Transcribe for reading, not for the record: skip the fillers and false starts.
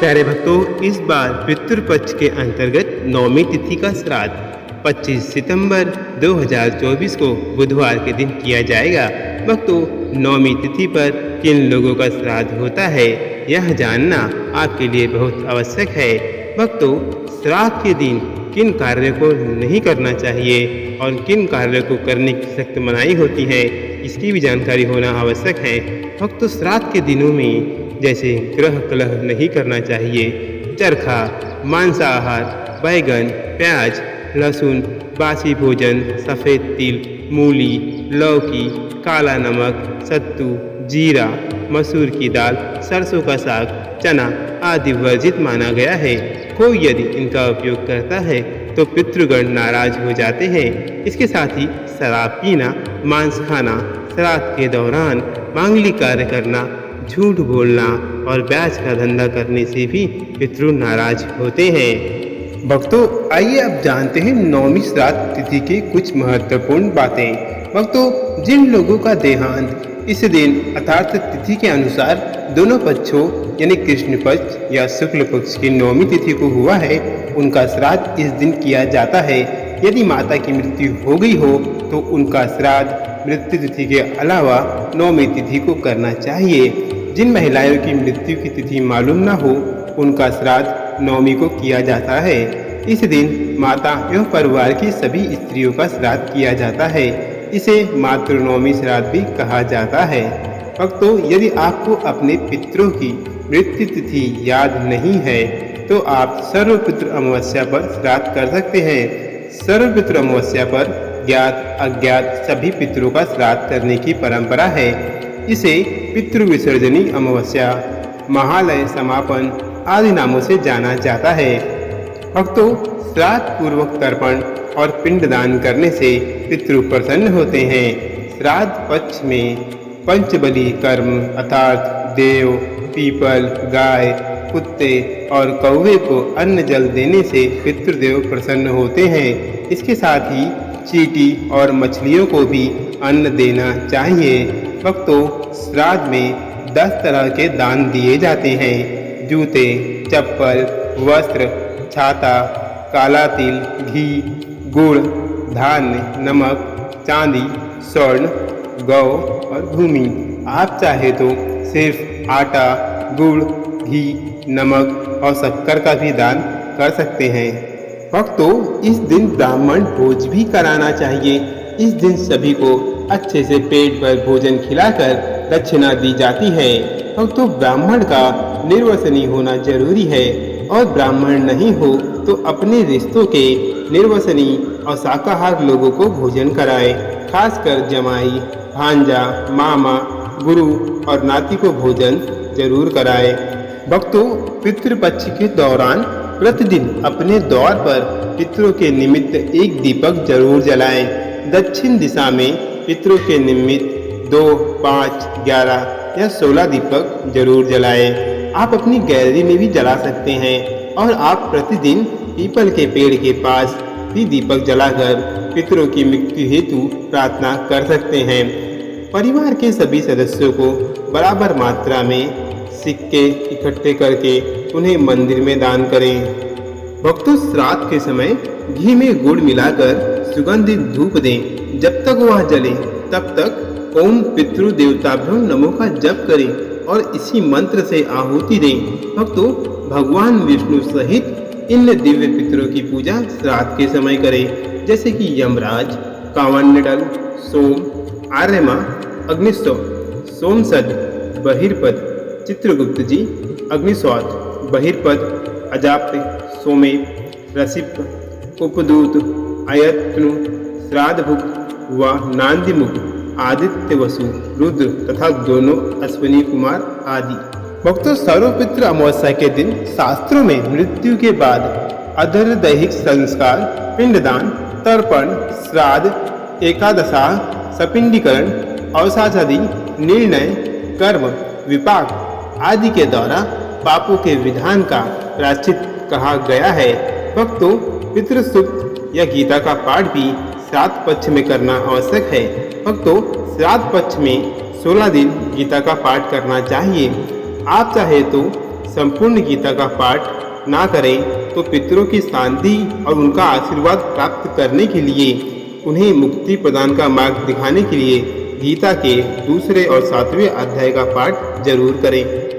प्यारे भक्तों, इस बार पितृपक्ष के अंतर्गत नौमी तिथि का श्राद्ध 25 सितंबर 2024 को बुधवार के दिन किया जाएगा। भक्तों, नौमी तिथि पर किन लोगों का श्राद्ध होता है, यह जानना आपके लिए बहुत आवश्यक है। भक्तों, श्राद्ध के दिन किन कार्यों को नहीं करना चाहिए और किन कार्यों को करने की सख्त मनाही होती है, इसकी भी जानकारी होना आवश्यक है। भक्तों, श्राद्ध के दिनों में जैसे ग्रह कलह नहीं करना चाहिए, चरखा, मांसाहार, बैगन, प्याज, लहसुन, बासी भोजन, सफ़ेद तिल, मूली, लौकी, काला नमक, सत्तू, जीरा, मसूर की दाल, सरसों का साग, चना आदि वर्जित माना गया है। कोई यदि इनका उपयोग करता है तो पितृगण नाराज हो जाते हैं। इसके साथ ही शराब पीना, मांस खाना, श्राद्ध के दौरान मांगलिक कार्य करना, झूठ बोलना और ब्याज का धंधा करने से भी पितृ नाराज होते हैं। भक्तों, आइए अब जानते हैं नौमी श्राद्ध तिथि की कुछ महत्वपूर्ण बातें। भक्तों, जिन लोगों का देहांत इस दिन अर्थात तिथि के अनुसार दोनों पक्षों यानी कृष्ण पक्ष या शुक्ल पक्ष की नौमी तिथि को हुआ है, उनका श्राद्ध इस दिन किया जाता है। यदि माता की मृत्यु हो गई हो तो उनका श्राद्ध मृत्यु तिथि के अलावा नौमी तिथि को करना चाहिए। जिन महिलाओं की मृत्यु की तिथि मालूम न हो, उनका श्राद्ध नौमी को किया जाता है। इस दिन माता एवं परिवार की सभी स्त्रियों का श्राद्ध किया जाता है। इसे मातृनवमी श्राद्ध भी कहा जाता है। भक्तों, यदि आपको अपने पितरों की मृत्यु तिथि याद नहीं है तो आप सर्वपितृ अमावस्या पर श्राद्ध कर सकते हैं। सर्वपितृ अमावस्या पर ज्ञात अज्ञात सभी पितरों का श्राद्ध करने की परंपरा है। इसे पितृविसर्जनी अमावस्या, महालय समापन आदि नामों से जाना जाता है। भक्तों, श्राद्ध पूर्वक तर्पण और पिंडदान करने से पितृ प्रसन्न होते हैं। श्राद्ध पक्ष में पंचबली कर्म अर्थात देव, पीपल, गाय, कुत्ते और कौवे को अन्न जल देने से पितृदेव प्रसन्न होते हैं। इसके साथ ही चींटी और मछलियों को भी अन्न देना चाहिए। भक्तों, श्राद्ध में 10 तरह के दान दिए जाते हैं। जूते, चप्पल, वस्त्र, छाता, काला तिल, घी, गुड़, धान्य, नमक, चांदी, स्वर्ण, गौ और भूमि। आप चाहे तो सिर्फ आटा, गुड़, घी, नमक और शक्कर का भी दान कर सकते हैं। भक्तों, इस दिन ब्राह्मण भोज भी कराना चाहिए। इस दिन सभी को अच्छे से पेट भर भोजन खिलाकर दक्षिणा दी जाती है। भक्तों, ब्राह्मण का निर्वसनी होना जरूरी है और ब्राह्मण नहीं हो तो अपने रिश्तों के निर्वसनी और शाकाहार लोगों को भोजन कराए। खासकर जमाई, भांजा, मामा, गुरु और नाती को भोजन जरूर कराए। भक्तों, पितृपक्ष के दौरान प्रतिदिन अपने द्वार पर पितरों के निमित्त एक दीपक जरूर जलाएं। दक्षिण दिशा में पितरों के निमित्त 2, 5, 11 या 16 दीपक जरूर जलाएं। आप अपनी गैलरी में भी जला सकते हैं और आप प्रतिदिन पीपल के पेड़ के पास भी दीपक जलाकर पितरों की मृत्यु हेतु प्रार्थना कर सकते हैं। परिवार के सभी सदस्यों को बराबर मात्रा में सिक्के इकट्ठे करके उन्हें मंदिर में दान करें। भक्तों, श्राद्ध के समय घी में गुड़ मिलाकर सुगंधित धूप दें। जब तक वह जले तब तक ओम पितृ देवताभ्यो नमो का जप करें और इसी मंत्र से आहुति दें। भक्तों, भगवान विष्णु सहित इन दिव्य पितरों की पूजा श्राद्ध के समय करें, जैसे कि यमराज, कावंडल, सोम, आर्यमा, अग्निस्व, सोमसद, बहिर्पद, चित्रगुप्त जी, अग्निस्वात, बहिर्पद, अजाप्य, सोमे, रसिप, उपदूत, अयत्नु, श्राद्धभुक्त व नांदिमुख, आदित्य वसु, रुद्र तथा दोनों अश्विनी कुमार आदि। भक्तों, सर्वपितृ अमावस्या के दिन शास्त्रों में मृत्यु के बाद अधर दैहिक संस्कार, पिंडदान, तर्पण, श्राद्ध, एकादशा, सपिंडीकरण, अवसादादि, निर्णय, कर्म, विपाक आदि के द्वारा पापों के विधान का प्रायश्चित कहा गया है। भक्तों, पितृ सूक्त या गीता का पाठ भी श्राद्ध पक्ष में करना आवश्यक है। भक्तों, श्राद्ध पक्ष में 16 दिन गीता का पाठ करना चाहिए। आप चाहे तो संपूर्ण गीता का पाठ ना करें तो पितरों की शांति और उनका आशीर्वाद प्राप्त करने के लिए, उन्हें मुक्ति प्रदान का मार्ग दिखाने के लिए गीता के 2 और 7वें अध्याय का पाठ जरूर करें।